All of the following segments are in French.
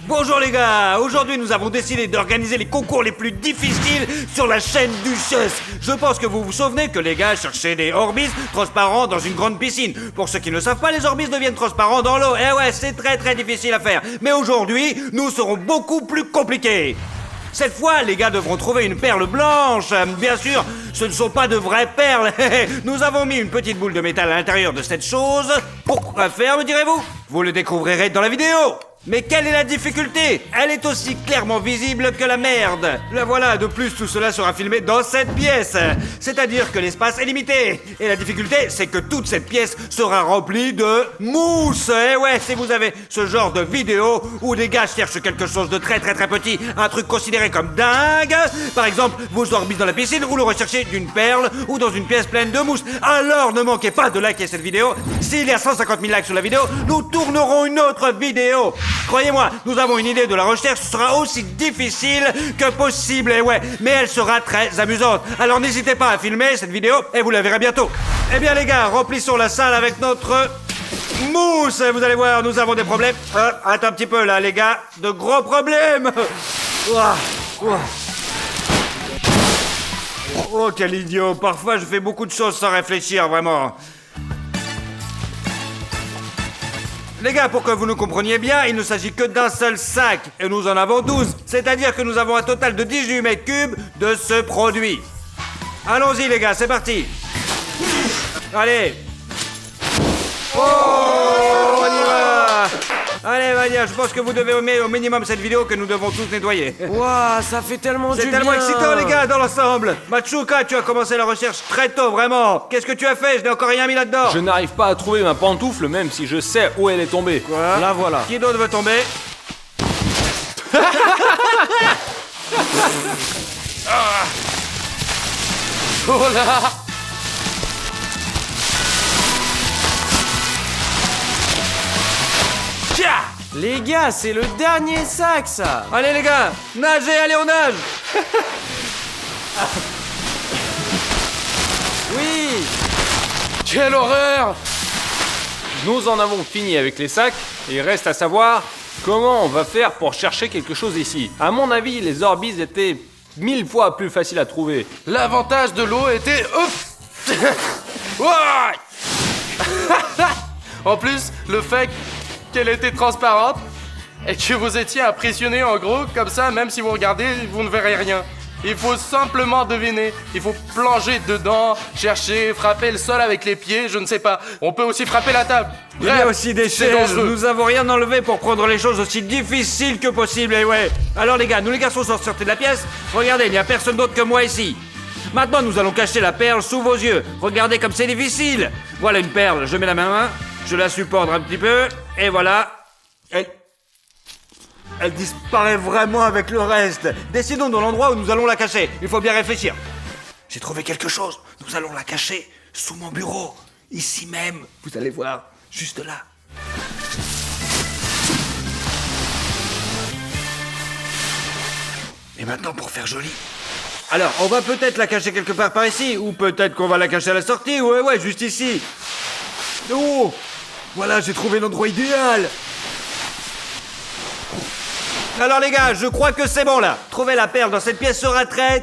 Bonjour les gars, aujourd'hui nous avons décidé d'organiser les concours les plus difficiles sur la chaîne du Chess. Je pense que vous vous souvenez que les gars cherchaient des Orbis transparents dans une grande piscine. Pour ceux qui ne le savent pas, les Orbis deviennent transparents dans l'eau. Eh ouais, c'est très difficile à faire. Mais aujourd'hui, nous serons beaucoup plus compliqués. Cette fois, les gars devront trouver une perle blanche. Bien sûr, ce ne sont pas de vraies perles. Nous avons mis une petite boule de métal à l'intérieur de cette chose. Pourquoi faire, me direz-vous? Vous le découvrirez dans la vidéo. Mais quelle est la difficulté? Elle est aussi clairement visible que la merde. La voilà, de plus tout cela sera filmé dans cette pièce. C'est-à-dire que l'espace est limité. Et la difficulté, c'est que toute cette pièce sera remplie de mousse. Et ouais, si vous avez ce genre de vidéo où des gars cherchent quelque chose de très petit, un truc considéré comme dingue, par exemple, vos Orbis dans la piscine ou le rechercher d'une perle ou dans une pièce pleine de mousse, alors ne manquez pas de liker cette vidéo. S'il y a 150 000 likes sur la vidéo, nous tournerons une autre vidéo. Croyez-moi, nous avons une idée de la recherche, ce sera aussi difficile que possible, et ouais, mais elle sera très amusante. Alors n'hésitez pas à filmer cette vidéo et vous la verrez bientôt. Eh bien les gars, remplissons la salle avec notre mousse. Vous allez voir, nous avons des problèmes. Attends un petit peu là les gars, de gros problèmes. Oh quel idiot, parfois je fais beaucoup de choses sans réfléchir, vraiment. Les gars, pour que vous nous compreniez bien, il ne s'agit que d'un seul sac, et nous en avons 12. C'est-à-dire que nous avons un total de 18 mètres cubes de ce produit. Allons-y les gars, c'est parti. Allez. Oh, on y va. Allez, Vania, je pense que vous devez aimer au minimum cette vidéo que nous devons tous nettoyer. Waouh, ça fait tellement du bien. C'est tellement excitant les gars, dans l'ensemble. Machuca, tu as commencé la recherche très tôt, vraiment. Qu'est-ce que tu as fait? Je n'ai encore rien mis là-dedans. Je n'arrive pas à trouver ma pantoufle même si je sais où elle est tombée. Quoi? La voilà. Qui d'autre veut tomber? Oh là. Tiens! Les gars, c'est le dernier sac, ça. Allez les gars, nagez, allez on nage. Oui. Quelle horreur! Nous en avons fini avec les sacs, et il reste à savoir comment on va faire pour chercher quelque chose ici. À mon avis, les Orbis étaient 1000 fois plus faciles à trouver. L'avantage de l'eau était... Ouah! En plus, le fait qu'elle était transparente et que vous étiez impressionné en gros, comme ça, même si vous regardez, vous ne verrez rien. Il faut simplement deviner, il faut plonger dedans, chercher, frapper le sol avec les pieds, je ne sais pas. On peut aussi frapper la table. Il y a Bref, aussi des c'est chaises, dangereux. nous avons rien enlevé pour prendre les choses aussi difficiles que possible, et ouais. Alors les gars, nous les garçons sont sortis de la pièce. Regardez, il n'y a personne d'autre que moi ici. Maintenant, nous allons cacher la perle sous vos yeux. Regardez comme c'est difficile. Voilà une perle, je mets la main, je la supporte un petit peu, et voilà. Elle disparaît vraiment avec le reste. Décidons de l'endroit où nous allons la cacher. Il faut bien réfléchir. J'ai trouvé quelque chose. Nous allons la cacher sous mon bureau. Ici même. Vous allez voir. Juste là. Et maintenant, pour faire joli. Alors, on va peut-être la cacher quelque part par ici. Ou peut-être qu'on va la cacher à la sortie. Ouais, juste ici. Oh! Voilà, j'ai trouvé l'endroit idéal. Alors les gars, je crois que c'est bon là. Trouver la perle dans cette pièce sera très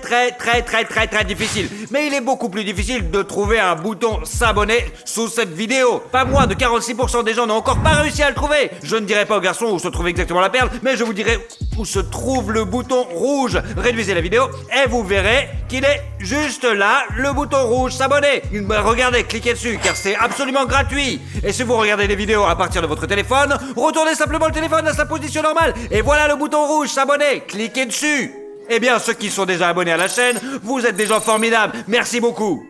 difficile. Mais il est beaucoup plus difficile de trouver un bouton s'abonner sous cette vidéo. Pas moins de 46% des gens n'ont encore pas réussi à le trouver. Je ne dirai pas aux garçons où se trouve exactement la perle, mais je vous dirai où se trouve le bouton rouge. Réduisez la vidéo et vous verrez qu'il est juste là, le bouton rouge s'abonner. Regardez, cliquez dessus car c'est absolument gratuit. Et si vous regardez les vidéos à partir de votre téléphone, retournez simplement le téléphone à sa position normale. Et voilà le bouton rouge s'abonner, cliquez dessus. Eh bien, ceux qui sont déjà abonnés à la chaîne, vous êtes des gens formidables. Merci beaucoup.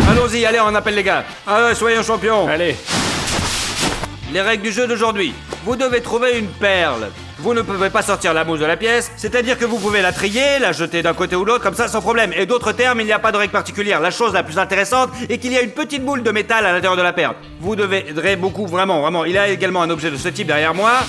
Allons-y, allez, on appelle les gars. Soyons champions. Allez. Les règles du jeu d'aujourd'hui. Vous devez trouver une perle. Vous ne pouvez pas sortir la mousse de la pièce, c'est-à-dire que vous pouvez la trier, la jeter d'un côté ou l'autre, comme ça sans problème. Et d'autres termes, il n'y a pas de règle particulière. La chose la plus intéressante est qu'il y a une petite boule de métal à l'intérieur de la perle. Vous devrez beaucoup, vraiment. Il y a également un objet de ce type derrière moi.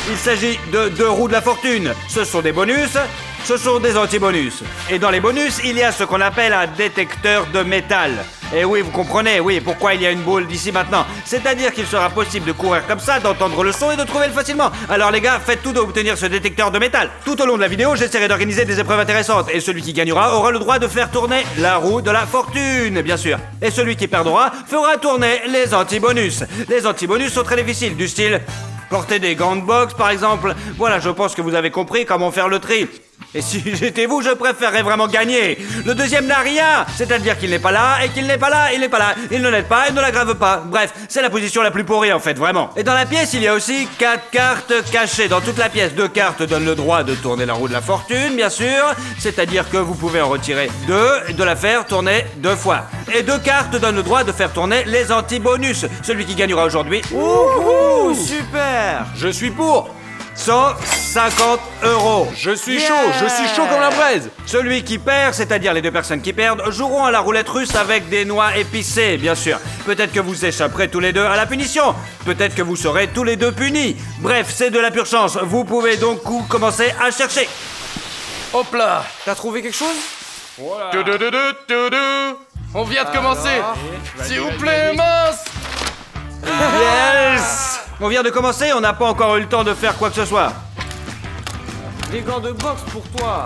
Il s'agit de 2 roues de la fortune. Ce sont des bonus, ce sont des anti-bonus. Et dans les bonus, il y a ce qu'on appelle un détecteur de métal. Et oui, vous comprenez, oui, pourquoi il y a une boule d'ici maintenant. C'est-à-dire qu'il sera possible de courir comme ça, d'entendre le son et de trouver le facilement. Alors les gars, faites tout d'obtenir ce détecteur de métal. Tout au long de la vidéo, j'essaierai d'organiser des épreuves intéressantes. Et celui qui gagnera aura le droit de faire tourner la roue de la fortune, bien sûr. Et celui qui perdra fera tourner les anti-bonus. Les anti-bonus sont très difficiles, du style porter des gants de boxe par exemple. Voilà, je pense que vous avez compris comment faire le tri. Et si j'étais vous, je préférerais vraiment gagner. Le deuxième n'a rien, c'est-à-dire qu'il n'est pas là, et qu'il n'est pas là, il n'est pas là. Il ne l'aide pas et ne l'aggrave pas. Bref, c'est la position la plus pourrie en fait, vraiment. Et dans la pièce, il y a aussi 4 cartes cachées dans toute la pièce. 2 cartes donnent le droit de tourner la roue de la fortune, bien sûr. C'est-à-dire que vous pouvez en retirer 2 et de la faire tourner 2 fois. Et 2 cartes donnent le droit de faire tourner les anti-bonus. Celui qui gagnera aujourd'hui, Ouh, super. Je suis pour. 150 €. Je suis chaud comme la braise. Celui qui perd, c'est-à-dire les 2 personnes qui perdent, joueront à la roulette russe avec des noix épicées, bien sûr. Peut-être que vous échapperez tous les deux à la punition. Peut-être que vous serez tous les deux punis. Bref, c'est de la pure chance. Vous pouvez donc commencer à chercher. Hop là. T'as trouvé quelque chose? Tudududududou. On vient de commencer. S'il vous plaît, mince. Yes! On vient de commencer, on n'a pas encore eu le temps de faire quoi que ce soit. Des gants de boxe pour toi.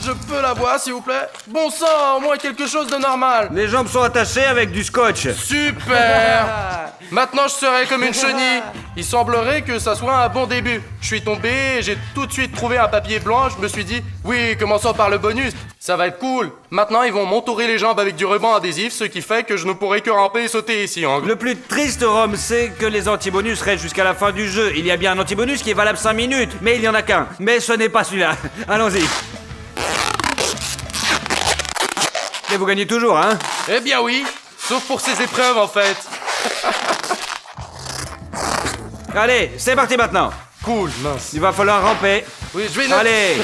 Je peux l'avoir, s'il vous plaît? Bon sang, au moins quelque chose de normal. Les jambes sont attachées avec du scotch. Super. Maintenant, je serai comme une chenille. Il semblerait que ça soit un bon début. Je suis tombé et j'ai tout de suite trouvé un papier blanc. Je me suis dit, oui, commençons par le bonus. Ça va être cool. Maintenant, ils vont m'entourer les jambes avec du ruban adhésif, ce qui fait que je ne pourrai que ramper et sauter ici, en gros. Le plus triste, Rome, c'est que les anti-bonus restent jusqu'à la fin du jeu. Il y a bien un anti-bonus qui est valable 5 minutes, mais il n'y en a qu'un. Mais ce n'est pas celui-là. Allons-y. Et vous gagnez toujours, hein? Eh bien oui, sauf pour ces épreuves, en fait. Allez, c'est parti maintenant. Cool, mince. Il va falloir ramper. Oui, je vais nager. Allez.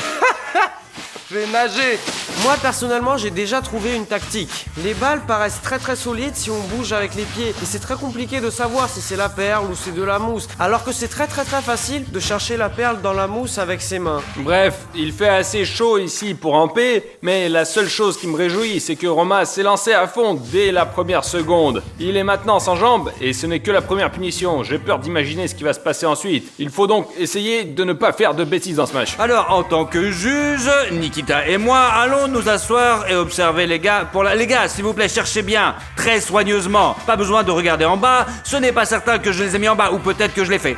Je vais nager. Moi personnellement j'ai déjà trouvé une tactique. Les balles paraissent très solides si on bouge avec les pieds et c'est très compliqué de savoir si c'est la perle ou c'est de la mousse, alors que c'est très facile de chercher la perle dans la mousse avec ses mains. Bref, il fait assez chaud ici pour ramper, mais la seule chose qui me réjouit, c'est que Romain s'est lancé à fond dès la première seconde. Il est maintenant sans jambes, et ce n'est que la première punition. J'ai peur d'imaginer ce qui va se passer ensuite. Il faut donc essayer de ne pas faire de bêtises dans ce match. Alors, en tant que juge, Nikita et moi allons nous asseoir et observer les gars. Les gars, s'il vous plaît, cherchez bien, très soigneusement. Pas besoin de regarder en bas. Ce n'est pas certain que je les ai mis en bas, ou peut-être que je l'ai fait.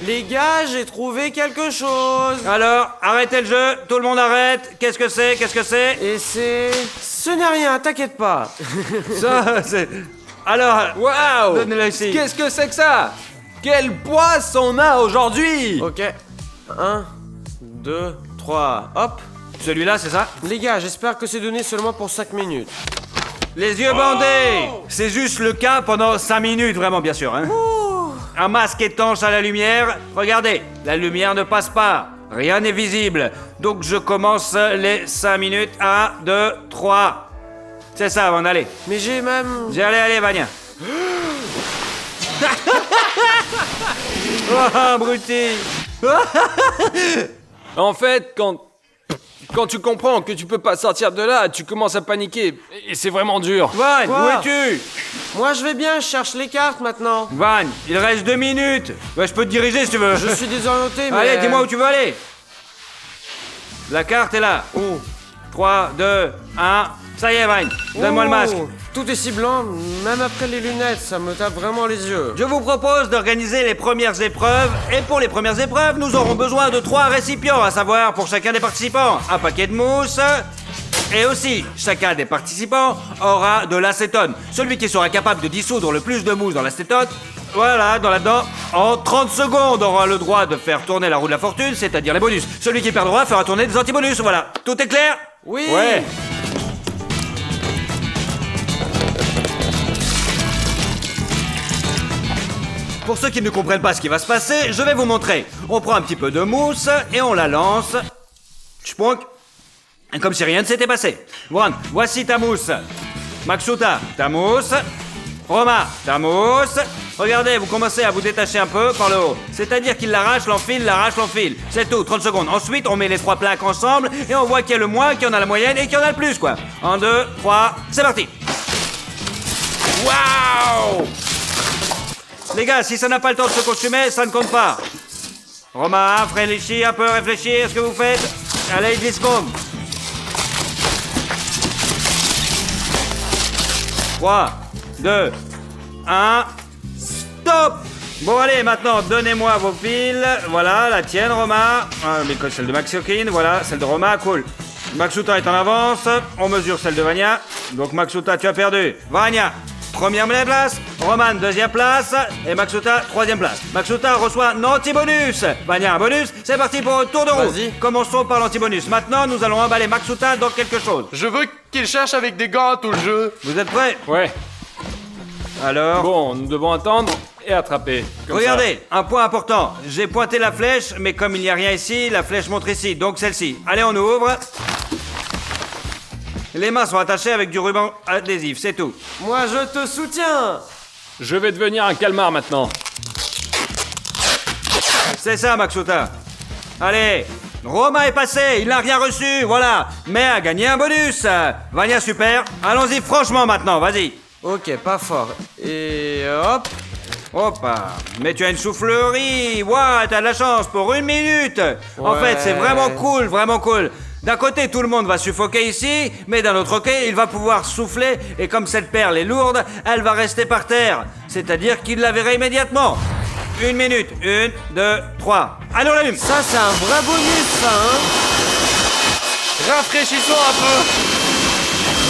Les gars, j'ai trouvé quelque chose. Alors, arrêtez le jeu, tout le monde arrête. Qu'est-ce que c'est? Et c'est... Ce n'est rien, t'inquiète pas. Ça, c'est... Alors, Waouh! donnez-le ici. Qu'est-ce que c'est que ça? Quelle poisse on a aujourd'hui! Ok. 1, 2, 3, hop. Celui-là, c'est ça? Les gars, j'espère que c'est donné seulement pour 5 minutes. Les yeux bandés! C'est juste le cas pendant 5 minutes, vraiment, bien sûr, hein. Un masque étanche à la lumière. Regardez, la lumière ne passe pas. Rien n'est visible. Donc je commence les 5 minutes. 1, 2, 3. C'est ça, avant d'aller. Mais j'ai même... Allez, Vania. Oh, abruti. En fait, quand tu comprends que tu peux pas sortir de là, tu commences à paniquer. Et c'est vraiment dur. Van, Quoi? où es-tu? Moi je vais bien, je cherche les cartes maintenant. Van, il reste 2 minutes. Ouais, je peux te diriger si tu veux. Je suis désorienté, mais... Allez, dis-moi où tu veux aller. La carte est là. Oh. 3, 2, 1. Ça y est, Van. Donne-moi le masque. Tout est si blanc, même après les lunettes, ça me tape vraiment les yeux. Je vous propose d'organiser les premières épreuves. Et pour les premières épreuves, nous aurons besoin de 3 récipients, à savoir pour chacun des participants, un paquet de mousse. Et aussi, chacun des participants aura de l'acétone. Celui qui sera capable de dissoudre le plus de mousse dans l'acétone, voilà, là-dedans, en 30 secondes, aura le droit de faire tourner la roue de la fortune, c'est-à-dire les bonus. Celui qui perdra fera tourner des anti-bonus, voilà. Tout est clair? Oui. Ouais. Pour ceux qui ne comprennent pas ce qui va se passer, je vais vous montrer. On prend un petit peu de mousse et on la lance. Chpounk. Comme si rien ne s'était passé. Juan, voici ta mousse. Maxuta, ta mousse. Romain, ta mousse. Regardez, vous commencez à vous détacher un peu par le haut. C'est-à-dire qu'il l'arrache, l'enfile. C'est tout, 30 secondes. Ensuite, on met les 3 plaques ensemble et on voit qu'il y a le moins, qu'il y en a la moyenne et qu'il y en a le plus, quoi. 1, 2, 3, c'est parti. Waouh! Les gars, si ça n'a pas le temps de se consumer, ça ne compte pas. Romain, réfléchis un peu, réfléchis à ce que vous faites. Allez, 10 secondes. 3, 2, 1, stop! Bon, allez, maintenant, donnez-moi vos piles. Voilà, la tienne, Romain. Mais celle de Maxokine, voilà, celle de Romain, cool. Maxuta est en avance. On mesure celle de Vania. Donc, Maxuta, tu as perdu. Vania, première place. Roman, deuxième place. Et Maxuta, troisième place. Maxuta reçoit un anti-bonus. Vania, un bonus. C'est parti pour un tour de roue. Vas-y. Commençons par l'anti-bonus. Maintenant, nous allons emballer Maxuta dans quelque chose. Je veux qu'il cherche avec des gants tout le jeu. Vous êtes prêts? Ouais. Alors... Bon, nous devons attendre et attraper. Comme Regardez, un point important. J'ai pointé la flèche, mais comme il n'y a rien ici, la flèche montre ici, donc celle-ci. Allez, on ouvre. Les mains sont attachées avec du ruban adhésif, c'est tout. Moi, je te soutiens. ça. Je vais devenir un calmar maintenant. C'est ça, Maxuta. Allez, Romain est passé, il n'a rien reçu, voilà. Mais a gagné un bonus. Vania, super. Allons-y franchement maintenant, vas-y. Ok, pas fort. Et hop. Hoppa. Mais tu as une soufflerie. Ouah, t'as de la chance pour 1 minute. En Ouais. fait, c'est vraiment cool, vraiment cool. D'un côté, tout le monde va suffoquer ici, mais d'un autre côté, il va pouvoir souffler, et comme cette perle est lourde, elle va rester par terre. C'est-à-dire qu'il la verrait immédiatement. 1 minute. 1, 2, 3. Allez, on l'allume. Ça, c'est un vrai bonus, ça, hein. Rafraîchissons un peu.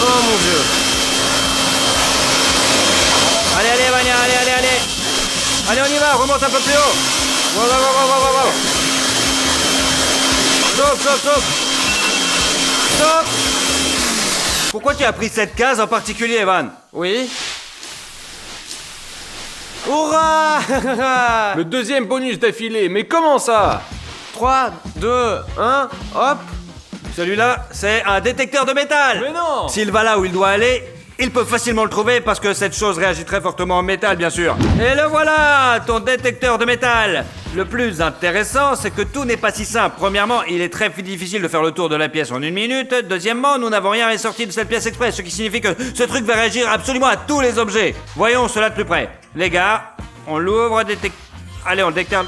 Oh mon dieu. Allez, allez, Vania, allez. Allez, on y va, remonte un peu plus haut. Wow. Stop. Pourquoi tu as pris cette case en particulier, Evan? Oui. Hurrah. Le deuxième bonus d'affilée, mais comment ça? 3, 2, 1, hop. Celui-là, c'est un détecteur de métal. Mais non! S'il va là où il doit aller, il peut facilement le trouver parce que cette chose réagit très fortement en métal, bien sûr. Et le voilà, ton détecteur de métal. Le plus intéressant, c'est que tout n'est pas si simple. Premièrement, il est très difficile de faire le tour de la pièce en 1 minute. Deuxièmement, nous n'avons rien ressorti de cette pièce exprès, ce qui signifie que ce truc va réagir absolument à tous les objets. Voyons cela de plus près. Les gars, on l'ouvre, Allez, on le détecte.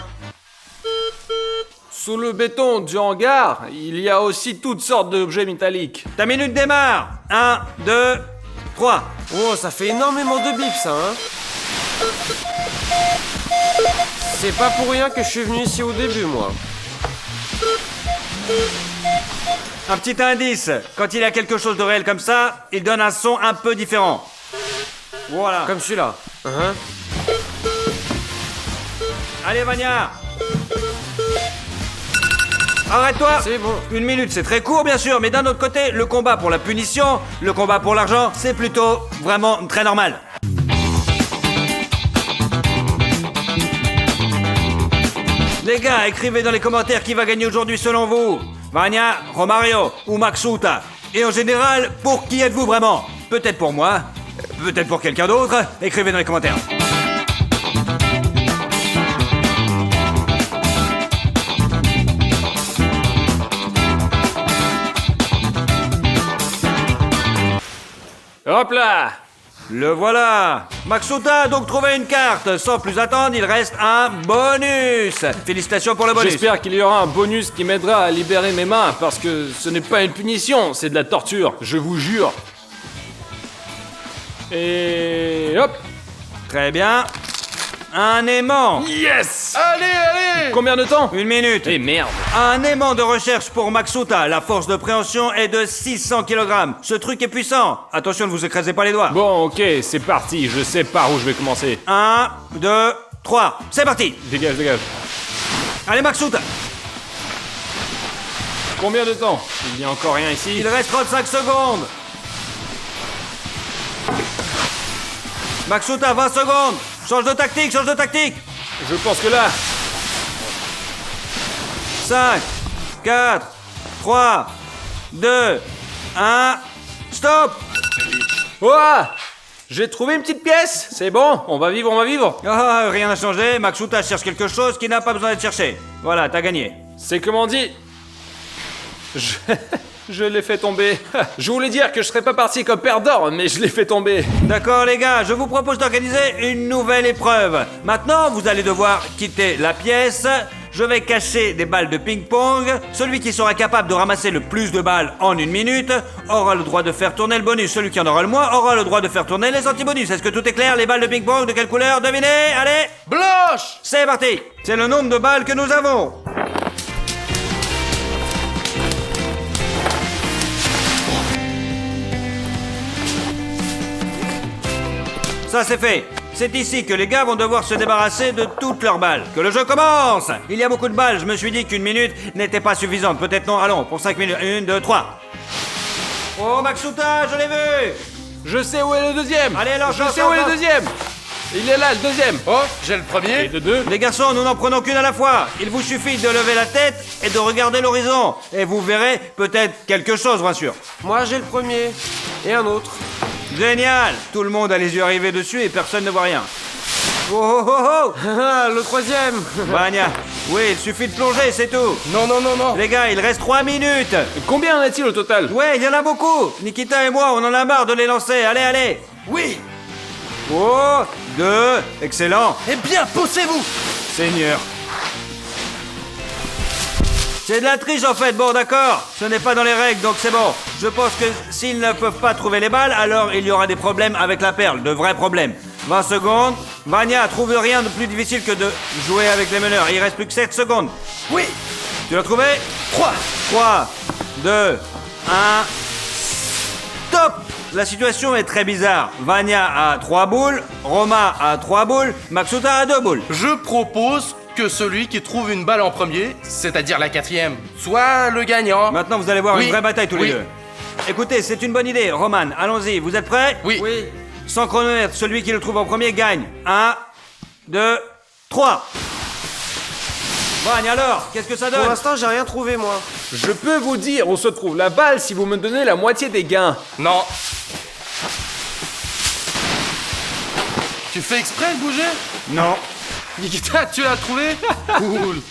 Sous le béton du hangar, il y a aussi toutes sortes d'objets métalliques. Ta minute démarre. 1, 2, 3. Oh, ça fait énormément de bip, ça, hein. C'est pas pour rien que je suis venu ici au début, moi. Un petit indice, quand il y a quelque chose de réel comme ça, il donne un son un peu différent. Voilà. Comme celui-là. Hein. Allez, Vania. Arrête-toi. C'est bon. 1 minute, c'est très court, bien sûr, mais d'un autre côté, le combat pour la punition, le combat pour l'argent, c'est plutôt vraiment très normal. Les gars, écrivez dans les commentaires qui va gagner aujourd'hui selon vous. Vania, Romario ou Maxuta. Et en général, pour qui êtes-vous vraiment? Peut-être pour moi, peut-être pour quelqu'un d'autre. Écrivez dans les commentaires. Hop là! Le voilà. Maxuta a donc trouvé une carte. Sans plus attendre, il reste un bonus. Félicitations pour le bonus. J'espère qu'il y aura un bonus qui m'aidera à libérer mes mains, parce que ce n'est pas une punition, c'est de la torture, je vous jure. Et hop! Très bien. Un aimant. Yes! Allez. Combien de temps? 1 minute. Eh merde! Un aimant de recherche pour Maxuta. La force de préhension est de 600 kg. Ce truc est puissant. Attention, ne vous écrasez pas les doigts. Bon, ok, c'est parti, je sais par où je vais commencer. 1, 2, 3. C'est parti. Dégage. Allez, Maxuta. Combien de temps? Il n'y a encore rien ici. Il reste 35 secondes. Maxuta, 20 secondes. Change de tactique. Je pense que là... 5, 4, 3, 2, 1, stop. Ouah! J'ai trouvé une petite pièce. C'est bon, on va vivre, on va vivre. Ah, rien n'a changé, Maxuta cherche quelque chose qui n'a pas besoin d'être cherché. Voilà, t'as gagné. C'est comment dit. Je l'ai fait tomber. Je voulais dire que je serais pas parti comme perdant, mais je l'ai fait tomber. D'accord les gars, je vous propose d'organiser une nouvelle épreuve. Maintenant, vous allez devoir quitter la pièce. Je vais cacher des balles de ping-pong. Celui qui sera capable de ramasser le plus de balles en 1 minute aura le droit de faire tourner le bonus. Celui qui en aura le moins aura le droit de faire tourner les anti-bonus. Est-ce que tout est clair? Les balles de ping-pong, de quelle couleur? Devinez, allez. Blanche! C'est parti. C'est le nombre de balles que nous avons. Ça c'est fait. C'est ici que les gars vont devoir se débarrasser de toutes leurs balles. Que le jeu commence. Il y a beaucoup de balles, je me suis dit qu'une minute n'était pas suffisante. Peut-être non, allons, pour 5 minutes. 1, 2, 3. Oh Maxuta, je l'ai vu. Je sais où est le deuxième. Allez, alors, je sais où est le deuxième. Il est là, le deuxième. Oh, j'ai le premier. Et de deux. Les garçons, nous n'en prenons qu'une à la fois. Il vous suffit de lever la tête et de regarder l'horizon. Et vous verrez peut-être quelque chose, bien sûr. Moi j'ai le premier. Et un autre. Génial. Tout le monde a les yeux arrivés dessus et personne ne voit rien. Oh oh oh oh. Le troisième. Vania, oui, il suffit de plonger, c'est tout. Non, non, non, non. Les gars, il reste 3 minutes. Combien en a-t-il au total? Ouais, il y en a beaucoup. Nikita et moi, on en a marre de les lancer. Allez, allez. Oui. Oh, 2, excellent. Eh bien, poussez-vous. Seigneur. C'est de la triche en fait, bon d'accord. Ce n'est pas dans les règles, donc c'est bon. Je pense que s'ils ne peuvent pas trouver les balles, alors il y aura des problèmes avec la perle, de vrais problèmes. 20 secondes. Vania, trouve rien de plus difficile que de jouer avec les meneurs. Il reste plus que 7 secondes. Oui. Tu l'as trouvé? 3. 3, 2, 1. Stop! La situation est très bizarre. Vania a 3 boules, Roma a 3 boules, Maxuta a 2 boules. Je propose que celui qui trouve une balle en premier, c'est-à-dire la 4e, soit le gagnant. Maintenant, vous allez voir Oui. une vraie bataille tous les Oui. deux. Écoutez, c'est une bonne idée. Roman, allons-y. Vous êtes prêts? Oui. Oui. Sans chronomètre, celui qui le trouve en premier gagne. 1, 2, 3. Vania, alors, qu'est-ce que ça Pour donne? l'instant j'ai rien trouvé moi. Je peux vous dire où se trouve la balle si vous me donnez la moitié des gains. Non. Tu fais exprès de bouger? Non. Nikita, tu l'as trouvé? Cool.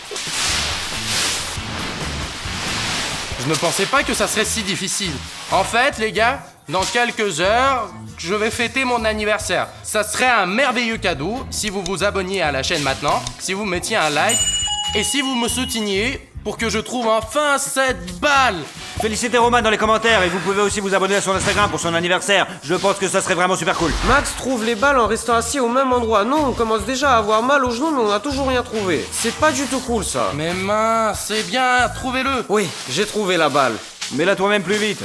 Je ne pensais pas que ça serait si difficile. En fait, les gars, dans quelques heures, je vais fêter mon anniversaire. Ça serait un merveilleux cadeau si vous vous abonniez à la chaîne maintenant, si vous mettiez un like et si vous me souteniez pour que je trouve enfin cette balle. Félicitez Roman dans les commentaires et vous pouvez aussi vous abonner à son Instagram pour son anniversaire. Je pense que ça serait vraiment super cool. Max trouve les balles en restant assis au même endroit. Non, on commence déjà à avoir mal aux genoux mais on a toujours rien trouvé. C'est pas du tout cool ça. Mais mince, c'est bien, trouvez-le. Oui, j'ai trouvé la balle. Mets-la toi-même plus vite.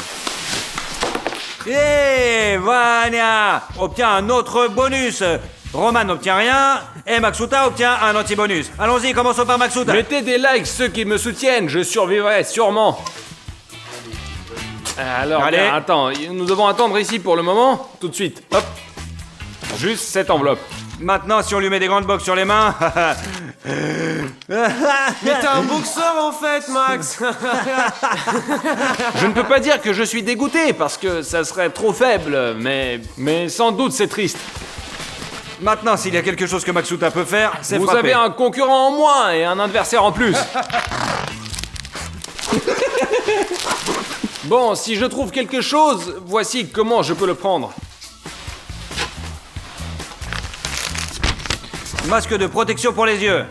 Et Vania obtient un autre bonus. Roman n'obtient rien et Maxuta obtient un anti-bonus. Allons-y, commençons par Maxuta. Mettez des likes ceux qui me soutiennent, je survivrai sûrement. Alors, Allez. bien, attends, nous devons attendre ici pour le moment, tout de suite. Hop. Juste cette enveloppe. Maintenant, si on lui met des grandes boxes sur les mains... Mais t'es un boxeur en fait, Max. Je ne peux pas dire que je suis dégoûté parce que ça serait trop faible, mais sans doute c'est triste. Maintenant, s'il y a quelque chose que Maxuta peut faire, c'est Vous frapper. avez un concurrent en moins et un adversaire en plus. Bon, si je trouve quelque chose, voici comment je peux le prendre. Masque de protection pour les yeux.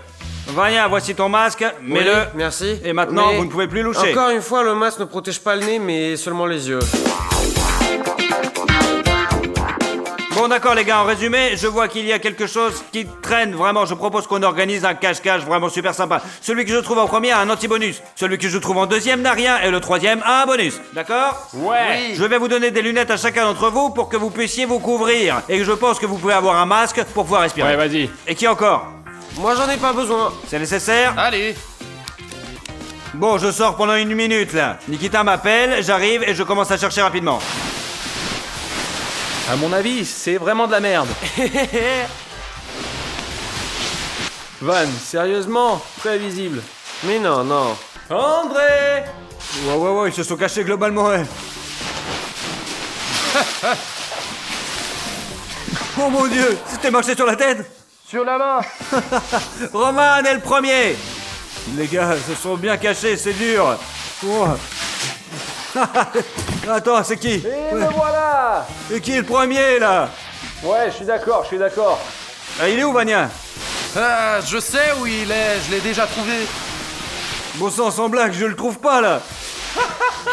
Vania, voici ton masque, mets-le. Oui, merci. Et maintenant, Mais vous ne pouvez plus loucher. Encore une fois, le masque ne protège pas le nez, mais seulement les yeux. Bon d'accord les gars, en résumé, je vois qu'il y a quelque chose qui traîne vraiment. Je propose qu'on organise un cache-cache vraiment super sympa. Celui que je trouve en premier a un anti-bonus. Celui que je trouve en deuxième n'a rien et le troisième a un bonus. D'accord? Ouais. Je vais vous donner des lunettes à chacun d'entre vous pour que vous puissiez vous couvrir. Et je pense que vous pouvez avoir un masque pour pouvoir respirer. Ouais, vas-y. Et qui encore? Moi, j'en ai pas besoin. C'est nécessaire? Allez. Bon, je sors pendant 1 minute là. Nikita m'appelle, j'arrive et je commence à chercher rapidement. À mon avis, c'est vraiment de la merde. Van, sérieusement, très visible. Mais non, non. André! Ouais, ils se sont cachés globalement, ouais. Oh mon Dieu, c'était marché sur la tête. Sur la main. Roman est le premier. Les gars se sont bien cachés, c'est dur. Oh. Attends, c'est qui? Et me voilà. C'est qui le premier là? Ouais, je suis d'accord. Ah, il est où, Vania? Ah, je sais où il est, je l'ai déjà trouvé. Bon sang, sans blague, je le trouve pas là.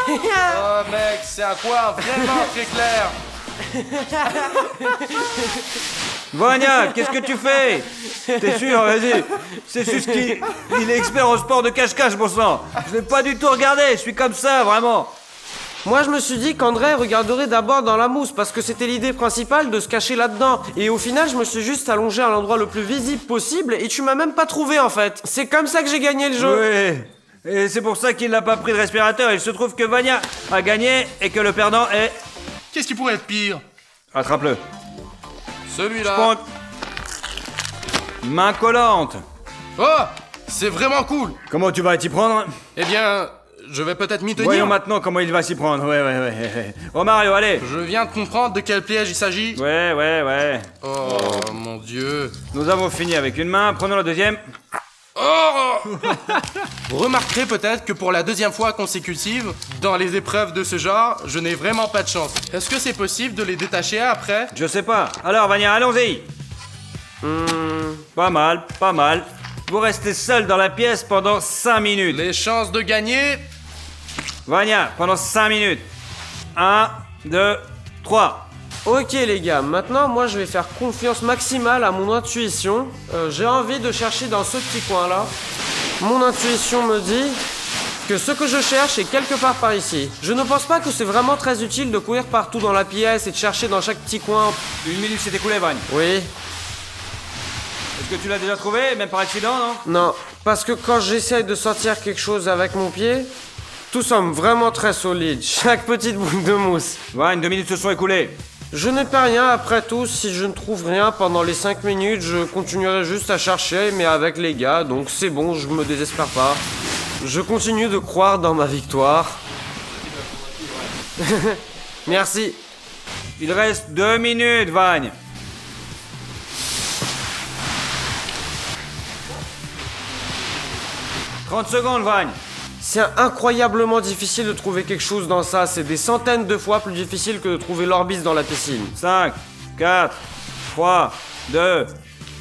Oh mec, c'est un coin vraiment très clair. Vania, qu'est-ce que tu fais? T'es sûr? Vas-y. C'est juste qu'il il est expert en sport de cache-cache, bon sang. Je l'ai pas du tout regardé, je suis comme ça, vraiment. Moi, je me suis dit qu'André regarderait d'abord dans la mousse parce que c'était l'idée principale de se cacher là-dedans. Et au final, je me suis juste allongé à l'endroit le plus visible possible et tu m'as même pas trouvé en fait. C'est comme ça que j'ai gagné le jeu. Oui. Et c'est pour ça qu'il n'a pas pris de respirateur. Il se trouve que Vania a gagné et que le perdant est... Qu'est-ce qui pourrait être pire? Attrape-le. Celui-là. Ponte. Main collante. Oh, c'est vraiment cool. Comment tu vas t'y prendre? Eh bien, je vais peut-être m'y tenir. Voyons maintenant comment il va s'y prendre. Ouais. Oh Mario, allez. Je viens de comprendre de quel piège il s'agit. Ouais. Oh mon Dieu. Nous avons fini avec une main. Prenons la deuxième. Oh. Vous remarquerez peut-être que pour la deuxième fois consécutive, dans les épreuves de ce genre, je n'ai vraiment pas de chance. Est-ce que c'est possible de les détacher après? Je sais pas. Alors Vania, allons-y. Pas mal. Vous restez seul dans la pièce pendant 5 minutes. Les chances de gagner? Vania, pendant 5 minutes. 1, 2, 3. Ok les gars, maintenant moi je vais faire confiance maximale à mon intuition. J'ai envie de chercher dans ce petit coin là. Mon intuition me dit que ce que je cherche est quelque part par ici. Je ne pense pas que c'est vraiment très utile de courir partout dans la pièce et de chercher dans chaque petit coin. 1 minute s'est écoulée, Vagne. Oui, Est-ce que tu l'as déjà trouvé, même par accident, non? non, parce que quand j'essaye de sortir quelque chose avec mon pied, tout semble vraiment très solide, chaque petite boule de mousse. Vagne, 2 minutes se sont écoulées. Je ne perds rien après tout, si je ne trouve rien pendant les 5 minutes, je continuerai juste à chercher, mais avec les gars, donc c'est bon, je me désespère pas. Je continue de croire dans ma victoire. Merci. Il reste 2 minutes, Vagne. « 30 secondes, Vagne. C'est incroyablement difficile de trouver quelque chose dans ça, c'est des centaines de fois plus difficile que de trouver l'orbis dans la piscine. 5, 4, 3, 2,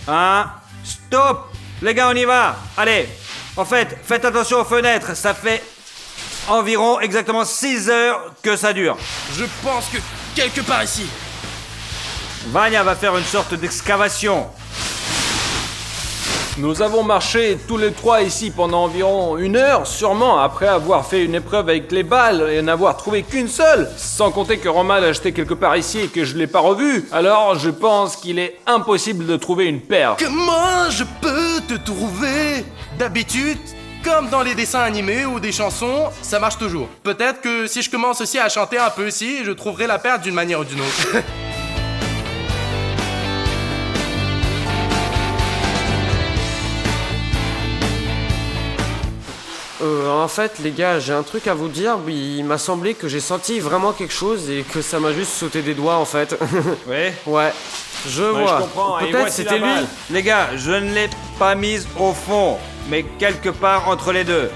1... Stop! Les gars, on y va! Allez! En fait, faites attention aux fenêtres, ça fait environ exactement 6 heures que ça dure. Je pense que quelque part ici. Vania va faire une sorte d'excavation. Nous avons marché tous les trois ici pendant environ 1 heure, sûrement après avoir fait une épreuve avec les balles et n'avoir trouvé qu'une seule. Sans compter que Roman l'a acheté quelque part ici et que je l'ai pas revu. Alors je pense qu'il est impossible de trouver une perle. Comment je peux te trouver? D'habitude, comme dans les dessins animés ou des chansons, ça marche toujours. Peut-être que si je commence aussi à chanter un peu ici, je trouverai la perle d'une manière ou d'une autre. En fait, les gars, j'ai un truc à vous dire. Il m'a semblé que j'ai senti vraiment quelque chose et que ça m'a juste sauté des doigts en fait. Oui. Ouais, je vois. je comprends, et Peut-être voici c'était la lui. balle. Les gars, je ne l'ai pas mise au fond, mais quelque part entre les deux.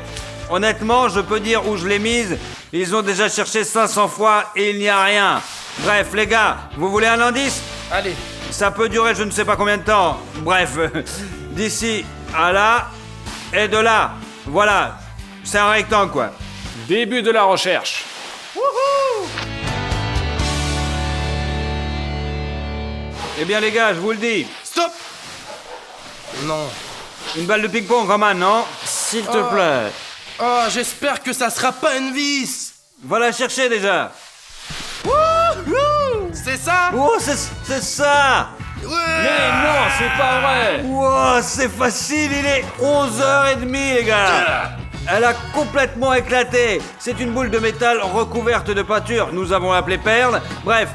Honnêtement, je peux dire où je l'ai mise. Ils ont déjà cherché 500 fois et il n'y a rien. Bref, les gars, vous voulez un indice? Allez. Ça peut durer je ne sais pas combien de temps. Bref, d'ici à là et de là. Voilà, c'est un rectangle quoi. Début de la recherche. Eh bien les gars, je vous le dis. Stop. Non. Une balle de ping-pong, Roman, non? S'il te plaît. Oh, j'espère que ça sera pas une vis. Va la chercher déjà. C'est ça? Oh, c'est ça. Ouais. Mais non, c'est pas vrai. Wow, c'est facile, il est 11h30 les gars. Elle a complètement éclaté. C'est une boule de métal recouverte de peinture. Nous avons appelé perle. Bref,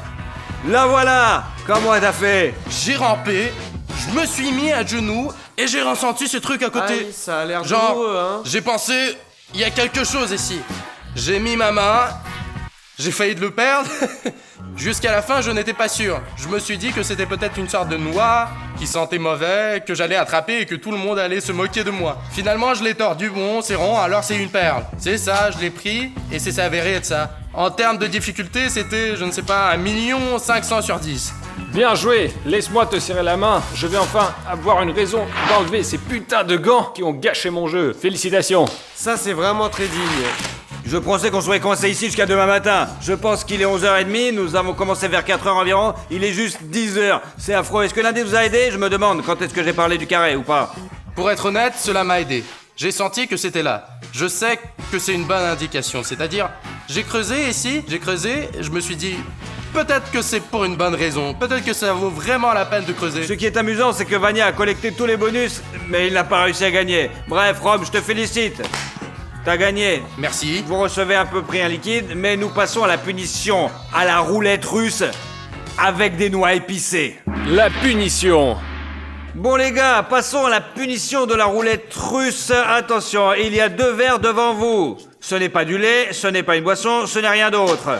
la voilà. Comment elle t'a fait? J'ai rampé, je me suis mis à genoux et j'ai ressenti ce truc à côté. Aïe, ça a l'air Genre, douloureux, hein. j'ai pensé, il y a quelque chose ici. J'ai mis ma main J'ai failli de le perdre. Jusqu'à la fin, je n'étais pas sûr. Je me suis dit que c'était peut-être une sorte de noix qui sentait mauvais, que j'allais attraper et que tout le monde allait se moquer de moi. Finalement, je l'ai tordu, bon, c'est rond, alors c'est une perle. C'est ça, je l'ai pris et c'est avéré être ça. En termes de difficulté, c'était, je ne sais pas, 1 500 sur 10. Bien joué, laisse-moi te serrer la main. Je vais enfin avoir une raison d'enlever ces putains de gants qui ont gâché mon jeu. Félicitations. Ça, c'est vraiment très digne. Je pensais qu'on serait coincé ici jusqu'à demain matin. Je pense qu'il est 11h30, nous avons commencé vers 4h environ, il est juste 10h. C'est affreux. Est-ce que l'un des vous a aidé? Je me demande quand est-ce que j'ai parlé du carré ou pas. Pour être honnête, cela m'a aidé. J'ai senti que c'était là. Je sais que c'est une bonne indication, c'est-à-dire, j'ai creusé ici, je me suis dit, peut-être que c'est pour une bonne raison, peut-être que ça vaut vraiment la peine de creuser. Ce qui est amusant, c'est que Vania a collecté tous les bonus, mais il n'a pas réussi à gagner. Bref, Rome, je te félicite. T'as gagné. Merci. Vous recevez un peu prix un liquide, mais nous passons à la punition, à la roulette russe, avec des noix épicées. La punition. Bon les gars, passons à la punition de la roulette russe. Attention, il y a 2 verres devant vous. Ce n'est pas du lait, ce n'est pas une boisson, ce n'est rien d'autre.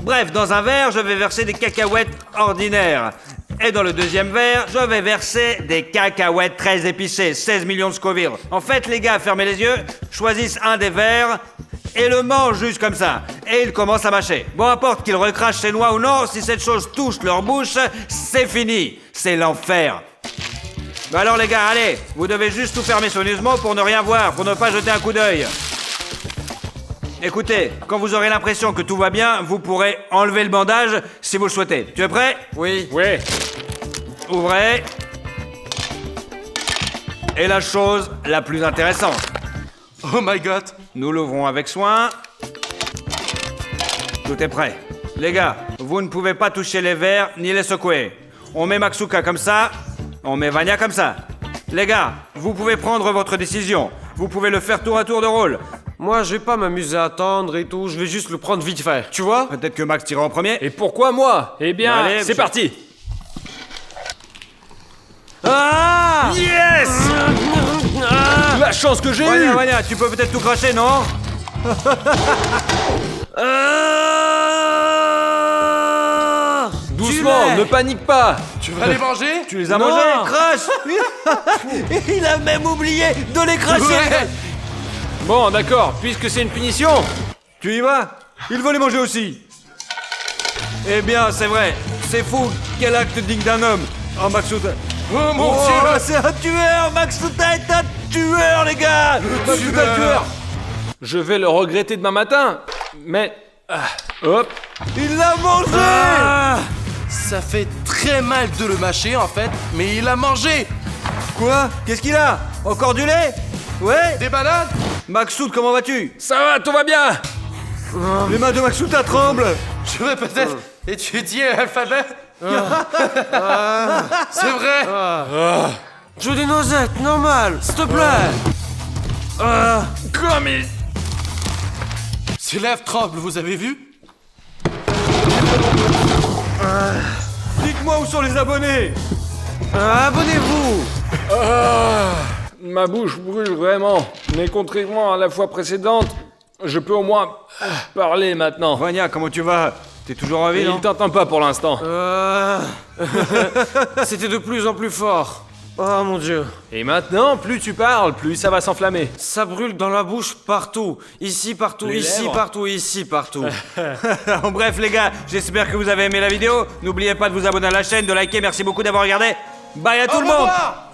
Bref, dans un verre, je vais verser des cacahuètes ordinaires. Et dans le deuxième verre, je vais verser des cacahuètes très épicées, 16 millions de Scoville. En fait, les gars, fermez les yeux, choisissent un des verres et le mangent juste comme ça. Et ils commencent à mâcher. Bon, importe qu'ils recrachent ces noix ou non, si cette chose touche leur bouche, c'est fini. C'est l'enfer. Bah alors les gars, allez, vous devez juste tout fermer soigneusement pour ne rien voir, pour ne pas jeter un coup d'œil. Écoutez, quand vous aurez l'impression que tout va bien, vous pourrez enlever le bandage si vous le souhaitez. Tu es prêt? Oui. Ouais. Ouvrez. Et la chose la plus intéressante. Oh my god. Nous l'ouvrons avec soin. Tout est prêt. Les gars, vous ne pouvez pas toucher les verres ni les secouer. On met Maxuka comme ça, on met Vania comme ça. Les gars, vous pouvez prendre votre décision. Vous pouvez le faire tour à tour de rôle. Moi, je vais pas m'amuser à attendre et tout, je vais juste le prendre vite fait. Tu vois? Peut-être que Max tirera en premier. Et pourquoi moi? Eh bien, Allez, c'est monsieur. parti. Ah! Yes! La chance que j'ai eue. Vania, Vania, tu peux peut-être tout cracher, non? Doucement, l'es. ne panique pas. Tu vas les manger? Tu les as Non. mangés? Crache. Il a même oublié de les cracher. Ouais. Bon, d'accord, puisque c'est une punition. Tu y vas? Il veut les manger aussi. Eh bien, c'est vrai. C'est fou. Quel acte digne d'un homme. Oh, Maxuta. Oh mon Oh, dieu. c'est un tueur. Maxuta est un tueur, les gars. Maxuta est un tueur. Je vais le regretter demain matin, mais... hop. Il l'a mangé. Ça fait très mal de le mâcher en fait, mais il a mangé. Quoi? Qu'est-ce qu'il a? Encore du lait? Ouais. Des bananes? Maxout, comment vas-tu? Ça va, tout va bien. Les mains de Maxuta tremblent. Je vais peut-être étudier l'alphabet. C'est vrai. Je veux des noisettes, normal, s'il te plaît. Comme il... Ses lèvres tremblent, vous avez vu? Dites-moi où sont les abonnés. Abonnez-vous. Ma bouche brûle vraiment, mais contrairement à la fois précédente, je peux au moins parler maintenant. Vania, comment tu vas? T'es toujours en vie, non? Il t'entend pas pour l'instant. C'était de plus en plus fort. Oh mon dieu. Et maintenant, plus tu parles, plus ça va s'enflammer. Ça brûle dans la bouche partout. Ici, partout, Les ici, lèvres. partout, ici, partout. Bref, les gars, j'espère que vous avez aimé la vidéo. N'oubliez pas de vous abonner à la chaîne, de liker. Merci beaucoup d'avoir regardé. Bye à tout le monde. revoir.